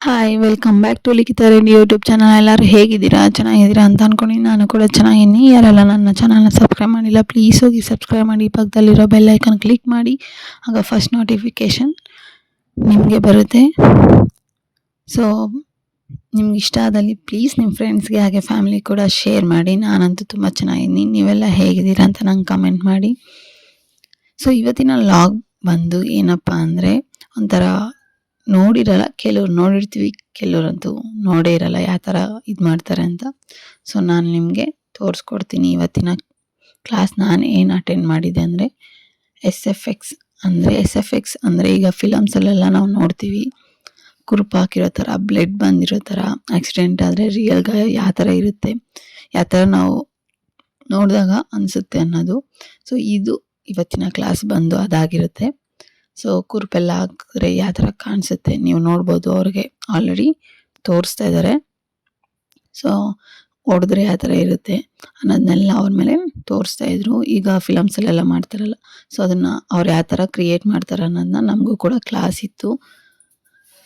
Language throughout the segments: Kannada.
Hi welcome back to Likhita Reddy YouTube channel. ಎಲ್ಲರೂ ಹೇಗಿದ್ದೀರಾ? ಚೆನ್ನಾಗಿದ್ದೀರಾ ಅಂತ ಅಂದ್ಕೊಂಡು ನಾನು ಕೂಡ ಚೆನ್ನಾಗಿದ್ದೀನಿ. ಯಾರೆಲ್ಲ ನನ್ನ ಚಾನಲ್ನ ಸಬ್ಸ್ಕ್ರೈಬ್ ಮಾಡಿಲ್ಲ ಪ್ಲೀಸ್ ಹೋಗಿ ಸಬ್ಸ್ಕ್ರೈಬ್ ಮಾಡಿ, ಪಕ್ಕದಲ್ಲಿರೋ ಬೆಲ್ ಐಕನ್ ಕ್ಲಿಕ್ ಮಾಡಿ, ಆಗ ಫಸ್ಟ್ ನೋಟಿಫಿಕೇಷನ್ ನಿಮಗೆ ಬರುತ್ತೆ. ಸೊ ನಿಮ್ಗೆ ಇಷ್ಟ ಆದಲ್ಲಿ ಪ್ಲೀಸ್ ನಿಮ್ಮ ಫ್ರೆಂಡ್ಸ್ಗೆ ಹಾಗೆ ಫ್ಯಾಮಿಲಿ ಕೂಡ ಶೇರ್ ಮಾಡಿ. ನಾನಂತೂ ತುಂಬ ಚೆನ್ನಾಗಿದ್ದೀನಿ, ನೀವೆಲ್ಲ ಹೇಗಿದ್ದೀರಾ ಅಂತ ನಂಗೆ ಕಮೆಂಟ್ ಮಾಡಿ. ಸೊ ಇವತ್ತಿನ ಲಾಗ್ ಬಂದು ಏನಪ್ಪ ಅಂದರೆ, ಒಂಥರ ನೋಡಿರಲ್ಲ, ಕೆಲವ್ರು ನೋಡಿರ್ತೀವಿ, ಕೆಲವ್ರಂತೂ ನೋಡೇ ಇರಲ್ಲ ಯಾವ ಥರ ಇದು ಮಾಡ್ತಾರೆ ಅಂತ. ಸೊ ನಾನು ನಿಮಗೆ ತೋರಿಸ್ಕೊಡ್ತೀನಿ ಇವತ್ತಿನ ಕ್ಲಾಸ್. ನಾನು ಏನು ಅಟೆಂಡ್ ಮಾಡಿದೆ ಅಂದರೆ ಎಸ್ ಎಫ್ ಎಕ್ಸ್ ಅಂದರೆ ಈಗ ಫಿಲಮ್ಸಲ್ಲೆಲ್ಲ ನಾವು ನೋಡ್ತೀವಿ, ಕುರುಪು ಹಾಕಿರೋ ಥರ, ಬ್ಲಡ್ ಬಂದಿರೋ ಥರ, ಆಕ್ಸಿಡೆಂಟ್ ಆದರೆ ರಿಯಲ್ ಗಾಯ ಯಾವ ಥರ ಇರುತ್ತೆ, ಯಾವ ಥರ ನಾವು ನೋಡಿದಾಗ ಅನಿಸುತ್ತೆ ಅನ್ನೋದು. ಸೊ ಇದು ಇವತ್ತಿನ ಕ್ಲಾಸ್ ಬಂದು ಅದಾಗಿರುತ್ತೆ. ಸೊ ಕುರುಪೆಲ್ಲ ಹಾಕಿದ್ರೆ ಯಾವ ಥರ ಕಾಣಿಸುತ್ತೆ ನೀವು ನೋಡ್ಬೋದು, ಅವ್ರಿಗೆ ಆಲ್ರೆಡಿ ತೋರಿಸ್ತಾ ಇದ್ದಾರೆ. ಸೊ ಹೊಡೆದ್ರೆ ಯಾವ ಥರ ಇರುತ್ತೆ ಅನ್ನೋದನ್ನೆಲ್ಲ ಅವ್ರ ಮೇಲೆ ತೋರಿಸ್ತಾ ಇದ್ರು. ಈಗ ಫಿಲಮ್ಸಲ್ಲೆಲ್ಲ ಮಾಡ್ತಾರಲ್ಲ, ಸೊ ಅದನ್ನು ಅವ್ರು ಯಾವ ಥರ ಕ್ರಿಯೇಟ್ ಮಾಡ್ತಾರೆ ಅನ್ನೋದನ್ನ ನಮಗೂ ಕೂಡ ಕ್ಲಾಸ್ ಇತ್ತು.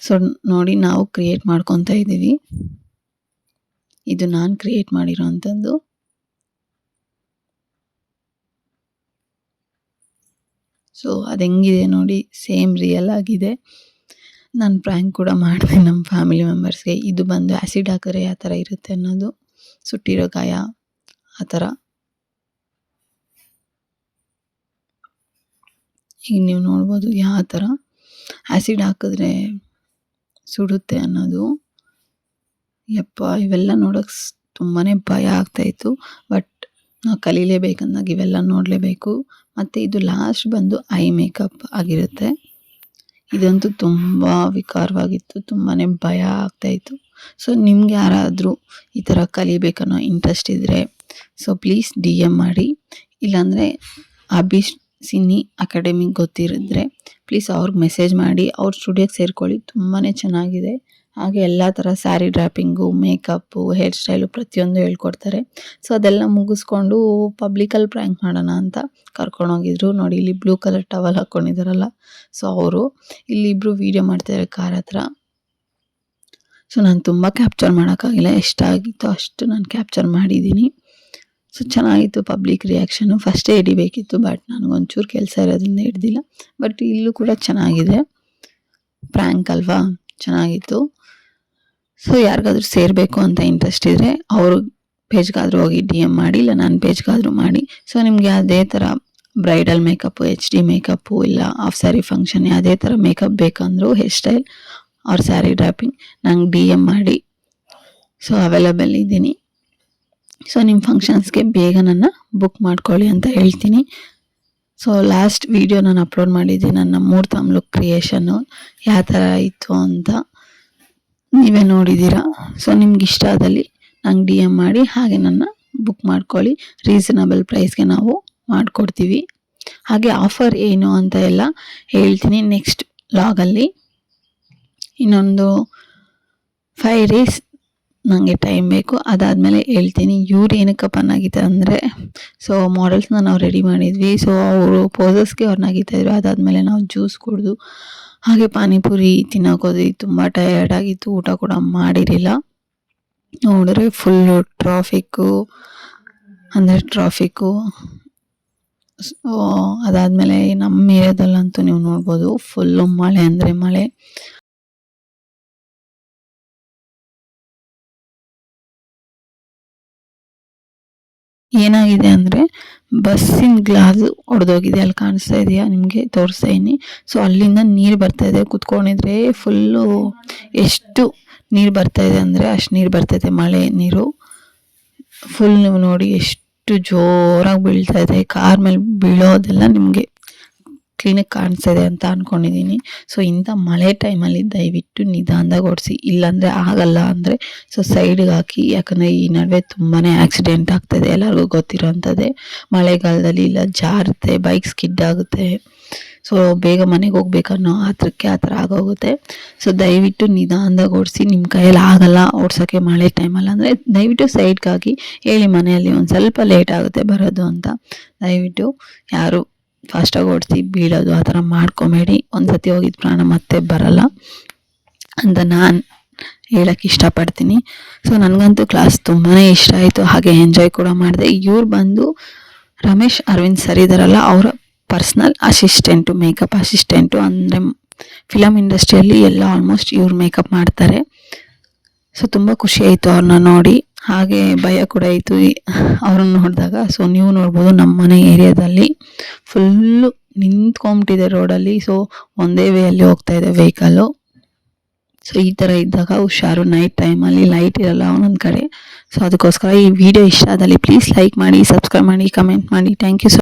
ಸೊ ನೋಡಿ ನಾವು ಕ್ರಿಯೇಟ್ ಮಾಡ್ಕೊತಾ ಇದ್ದೀವಿ. ಇದು ನಾನು ಕ್ರಿಯೇಟ್ ಮಾಡಿರೋ ಅಂಥದ್ದು. ಸೊ ಅದು ಹೆಂಗಿದೆ ನೋಡಿ, ಸೇಮ್ ರಿಯಲ್ ಆಗಿದೆ. ನಾನು ಪ್ರ್ಯಾಂಕ್ ಕೂಡ ಮಾಡಿದೆ ನಮ್ಮ ಫ್ಯಾಮಿಲಿ ಮೆಂಬರ್ಸ್ಗೆ. ಇದು ಬಂದು ಆ್ಯಸಿಡ್ ಹಾಕಿದ್ರೆ ಯಾವ ಥರ ಇರುತ್ತೆ ಅನ್ನೋದು, ಸುಟ್ಟಿರೋ ಗಾಯ ಆ ಥರ. ಈಗ ನೀವು ನೋಡ್ಬೋದು ಯಾವ ಥರ ಆ್ಯಸಿಡ್ ಹಾಕಿದ್ರೆ ಸುಡುತ್ತೆ ಅನ್ನೋದು. ಯಪ್ಪ, ಇವೆಲ್ಲ ನೋಡೋಕೆ ತುಂಬಾ ಭಯ ಆಗ್ತಾಯಿತ್ತು. ಬಟ್ ನಾವು ಕಲೀಲೇಬೇಕಂದಾಗ ಇವೆಲ್ಲ ನೋಡಲೇಬೇಕು. ಮತ್ತು ಇದು ಲಾಸ್ಟ್ ಬಂದು ಐ ಮೇಕಪ್ ಆಗಿರುತ್ತೆ. ಇದಂತೂ ತುಂಬ ವಿಕಾರವಾಗಿತ್ತು, ತುಂಬಾ ಭಯ ಆಗ್ತಾಯಿತ್ತು. ಸೊ ನಿಮ್ಗೆ ಯಾರಾದರೂ ಈ ಥರ ಕಲಿಬೇಕನ್ನೋ ಇಂಟ್ರೆಸ್ಟ್ ಇದ್ದರೆ ಸೊ ಪ್ಲೀಸ್ DM ಮಾಡಿ. ಇಲ್ಲಾಂದರೆ ಅಭಿಷ್ ಸಿನಿ ಅಕಾಡೆಮಿಗೆ ಗೊತ್ತಿರಿದ್ರೆ ಪ್ಲೀಸ್ ಅವ್ರಿಗೆ ಮೆಸೇಜ್ ಮಾಡಿ, ಅವ್ರ ಸ್ಟುಡಿಯೋಗೆ ಸೇರ್ಕೊಳ್ಳಿ. ತುಂಬಾ ಚೆನ್ನಾಗಿದೆ. ಹಾಗೆ ಎಲ್ಲ ಥರ sari dropping, makeup, hair style ಪ್ರತಿಯೊಂದು ಹೇಳ್ಕೊಡ್ತಾರೆ. ಸೊ ಅದೆಲ್ಲ ಮುಗಿಸ್ಕೊಂಡು ಪಬ್ಲಿಕಲ್ಲಿ ಪ್ರ್ಯಾಂಕ್ ಮಾಡೋಣ ಅಂತ ಕರ್ಕೊಂಡೋಗಿದ್ರು. ನೋಡಿ ಇಲ್ಲಿ ಬ್ಲೂ ಕಲರ್ ಟವಲ್ ಹಾಕ್ಕೊಂಡಿದ್ದಾರಲ್ಲ, ಸೊ ಅವರು ಇಲ್ಲಿಬ್ಬರು ವೀಡಿಯೋ ಮಾಡ್ತಾಯಿದ್ದಾರೆ ಕಾರ್ ಹತ್ರ. ಸೊ ನಾನು ತುಂಬ ಕ್ಯಾಪ್ಚರ್ ಮಾಡೋಕ್ಕಾಗಿಲ್ಲ, ಎಷ್ಟಾಗಿತ್ತು ಅಷ್ಟು ನಾನು ಕ್ಯಾಪ್ಚರ್ ಮಾಡಿದ್ದೀನಿ. ಸೊ ಚೆನ್ನಾಗಿತ್ತು ಪಬ್ಲಿಕ್ ರಿಯಾಕ್ಷನು. ಫಸ್ಟೇ ಹಿಡಿಬೇಕಿತ್ತು, ಬಟ್ ನನಗೊಂಚೂರು ಕೆಲಸ ಇರೋದ್ರಿಂದ ಹಿಡ್ದಿಲ್ಲ. ಬಟ್ ಇಲ್ಲೂ ಕೂಡ ಚೆನ್ನಾಗಿದೆ, ಪ್ರ್ಯಾಂಕ್ ಅಲ್ವಾ, ಚೆನ್ನಾಗಿತ್ತು. ಸೊ ಯಾರಿಗಾದ್ರೂ ಸೇರಬೇಕು ಅಂತ ಇಂಟ್ರೆಸ್ಟ್ ಇದ್ದರೆ ಅವ್ರ ಪೇಜ್ಗಾದರೂ ಹೋಗಿ DM ಮಾಡಿ, ಇಲ್ಲ ನನ್ನ ಪೇಜ್ಗಾದರೂ ಮಾಡಿ. ಸೊ ನಿಮ್ಗೆ ಯಾವುದೇ ಥರ ಬ್ರೈಡಲ್ ಮೇಕಪ್ಪು, HD ಮೇಕಪ್ಪು, ಇಲ್ಲ ಆಫ್ ಸ್ಯಾರಿ ಫಂಕ್ಷನ್ ಯಾವುದೇ ಥರ ಮೇಕಪ್ ಬೇಕಂದರೂ, ಹೇರ್ ಸ್ಟೈಲ್ ಅವ್ರ ಸ್ಯಾರಿ ಡ್ರಾಪಿಂಗ್ ನಂಗೆ DM ಮಾಡಿ. ಸೊ ಅವೈಲಬಲ್ ಇದ್ದೀನಿ. ಸೊ ನಿಮ್ಮ ಫಂಕ್ಷನ್ಸ್ಗೆ ಬೇಗ ನನ್ನ ಬುಕ್ ಮಾಡ್ಕೊಳ್ಳಿ ಅಂತ ಹೇಳ್ತೀನಿ. ಸೊ ಲಾಸ್ಟ್ ವಿಡಿಯೋ ನಾನು ಅಪ್ಲೋಡ್ ಮಾಡಿದ್ದೆ, ನನ್ನ ಮುಹೂರ್ತಂ ಲುಕ್ ಕ್ರಿಯೇಷನ್ನು ಯಾವ ಥರ ಇತ್ತು ಅಂತ ನೀವೇ ನೋಡಿದ್ದೀರಾ. ಸೊ ನಿಮ್ಗೆ ಇಷ್ಟ ಆದಲ್ಲಿ ನಂಗೆ DM ಮಾಡಿ, ಹಾಗೆ ನನ್ನ ಬುಕ್ ಮಾಡ್ಕೊಳ್ಳಿ. ರೀಸನಬಲ್ ಪ್ರೈಸ್ಗೆ ನಾವು ಮಾಡಿಕೊಡ್ತೀವಿ. ಹಾಗೆ ಆಫರ್ ಏನು ಅಂತ ಎಲ್ಲ ಹೇಳ್ತೀನಿ ನೆಕ್ಸ್ಟ್ ಲಾಗಲ್ಲಿ. ಇನ್ನೊಂದು 5 ಡೇಸ್ ನನಗೆ ಟೈಮ್ ಬೇಕು, ಅದಾದಮೇಲೆ ಹೇಳ್ತೀನಿ. ಇವ್ರು ಏನಕ್ಕಪ್ಪ ನಗೀತಾರೆ ಅಂದರೆ, ಸೊ ಮಾಡೆಲ್ಸ್ನ ನಾವು ರೆಡಿ ಮಾಡಿದ್ವಿ. ಸೊ ಅವರು ಪೋಸಸ್ಗೆ ಅವ್ರು ನಗೀತಾಯಿದ್ರು. ಅದಾದಮೇಲೆ ನಾವು ಜ್ಯೂಸ್ ಕುಡಿದು ಹಾಗೆ ಪಾನಿಪುರಿ ತಿನ್ನೋಕೋದ್ವಿ. ತುಂಬ ಟಯರ್ಡ್ ಆಗಿತ್ತು, ಊಟ ಕೂಡ ಮಾಡಿರಲಿಲ್ಲ. ನೋಡಿದ್ರೆ ಫುಲ್ಲು ಟ್ರಾಫಿಕ್ಕು. ಸೊ ಅದಾದಮೇಲೆ ನಮ್ಮ ಏರಿಯಾದಲ್ಲಂತೂ ನೀವು ನೋಡ್ಬೋದು ಫುಲ್ಲು ಮಳೆ ಅಂದರೆ ಮಳೆ. ಏನಾಗಿದೆ ಅಂದರೆ ಬಸ್ಸಿನ ಗ್ಲಾಸ್ ಒಡೆದೋಗಿದೆ, ಅಲ್ಲಿ ಕಾಣಿಸ್ತಾ ಇದೆಯಾ ನಿಮಗೆ, ತೋರಿಸ್ತಾ ಇದ್ದೀನಿ. ಸೊ ಅಲ್ಲಿಂದ ನೀರು ಬರ್ತಾಯಿದೆ, ಕುತ್ಕೊಂಡಿದ್ರೆ ಫುಲ್ಲು ಎಷ್ಟು ನೀರು ಬರ್ತಾಯಿದೆ ಅಂದರೆ ಅಷ್ಟು ನೀರು ಬರ್ತಾಯಿದೆ, ಮಳೆ ನೀರು ಫುಲ್. ನೀವು ನೋಡಿ ಎಷ್ಟು ಜೋರಾಗಿ ಬೀಳ್ತಾಯಿದೆ, ಕಾರ್ ಮೇಲೆ ಬೀಳೋದೆಲ್ಲ ನಿಮಗೆ ಕ್ಲೀನಾಗಿ ಕಾಣಿಸ್ತಾ ಇದೆ ಅಂತ ಅಂದ್ಕೊಂಡಿದ್ದೀನಿ. ಸೊ ಇಂಥ ಮಳೆ ಟೈಮಲ್ಲಿ ದಯವಿಟ್ಟು ನಿಧಾನದಾಗ ಓಡಿಸಿ, ಇಲ್ಲಾಂದರೆ ಆಗಲ್ಲ ಅಂದರೆ ಸೊ ಸೈಡ್ಗೆ ಹಾಕಿ. ಯಾಕಂದರೆ ಈ ನಡುವೆ ತುಂಬಾ ಆಕ್ಸಿಡೆಂಟ್ ಆಗ್ತಾಯಿದೆ, ಎಲ್ಲರಿಗೂ ಗೊತ್ತಿರೋಂಥದ್ದೇ. ಮಳೆಗಾಲದಲ್ಲಿ ಇಲ್ಲ ಜಾರುತ್ತೆ, ಬೈಕ್ ಸ್ಕಿಡ್ ಆಗುತ್ತೆ. ಸೊ ಬೇಗ ಮನೆಗೆ ಹೋಗ್ಬೇಕನ್ನೋ ಆ ಥರ ಆಗೋಗುತ್ತೆ. ಸೊ ದಯವಿಟ್ಟು ನಿಧಾನದಾಗ ಓಡಿಸಿ. ನಿಮ್ಮ ಕೈಯಲ್ಲಿ ಆಗಲ್ಲ ಓಡ್ಸೋಕ್ಕೆ ಮಳೆ ಟೈಮಲ್ಲಿ ಅಂದರೆ ದಯವಿಟ್ಟು ಸೈಡ್ಗೆ ಹಾಕಿ. ಹೇಳಿ ಮನೆಯಲ್ಲಿ ಒಂದು ಸ್ವಲ್ಪ ಲೇಟ್ ಆಗುತ್ತೆ ಬರೋದು ಅಂತ. ದಯವಿಟ್ಟು ಯಾರು ಫಾಸ್ಟಾಗಿ ಓಡಿಸಿ ಬೀಳೋದು ಆ ಥರ ಮಾಡ್ಕೊಬೇಡಿ. ಒಂದು ಸತಿ ಹೋಗಿದ್ದು ಪ್ರಾಣ ಮತ್ತೆ ಬರಲ್ಲ ಅಂತ ನಾನು ಹೇಳಕ್ಕೆ ಇಷ್ಟಪಡ್ತೀನಿ. ಸೊ ನನಗಂತೂ ಕ್ಲಾಸ್ ತುಂಬಾ ಇಷ್ಟ ಆಯಿತು, ಹಾಗೆ ಎಂಜಾಯ್ ಕೂಡ ಮಾಡಿದೆ. ಇವ್ರು ಬಂದು ರಮೇಶ್ ಅರವಿಂದ್ ಸರ್ ಇದ್ದಾರಲ್ಲ, ಅವರ ಪರ್ಸ್ನಲ್ ಅಸಿಸ್ಟೆಂಟು, ಮೇಕಪ್ ಅಸಿಸ್ಟೆಂಟು. ಅಂದರೆ ಫಿಲಮ್ ಇಂಡಸ್ಟ್ರಿಯಲ್ಲಿ ಎಲ್ಲ ಆಲ್ಮೋಸ್ಟ್ ಇವ್ರು ಮೇಕಪ್ ಮಾಡ್ತಾರೆ. ಸೊ ತುಂಬ ಖುಷಿ ಆಯಿತು ಅವ್ರನ್ನ ನೋಡಿ, ಹಾಗೆ ಭಯ ಕೂಡ ಆಯಿತು ಅವ್ರನ್ನ ನೋಡಿದಾಗ. ಸೊ ನೀವು ನೋಡ್ಬೋದು ನಮ್ಮ ಮನೆ ಏರಿಯಾದಲ್ಲಿ ಫುಲ್ಲು ನಿಂತ್ಕೊಂಬಿಟ್ಟಿದೆ ರೋಡಲ್ಲಿ. ಸೊ ಒಂದೇ ವೇಯಲ್ಲಿ ಹೋಗ್ತಾ ಇದೆ ವೆಹಿಕಲ್ಲು. ಸೊ ಈ ಥರ ಇದ್ದಾಗ ಹುಷಾರು, ನೈಟ್ ಟೈಮಲ್ಲಿ ಲೈಟ್ ಇರಲ್ಲ ಒಂದೊಂದು ಕಡೆ. ಸೊ ಅದಕ್ಕೋಸ್ಕರ ಈ ವಿಡಿಯೋ ಇಷ್ಟ ಆದಲ್ಲಿ ಪ್ಲೀಸ್ ಲೈಕ್ ಮಾಡಿ, ಸಬ್ಸ್ಕ್ರೈಬ್ ಮಾಡಿ, ಕಮೆಂಟ್ ಮಾಡಿ. Thank you so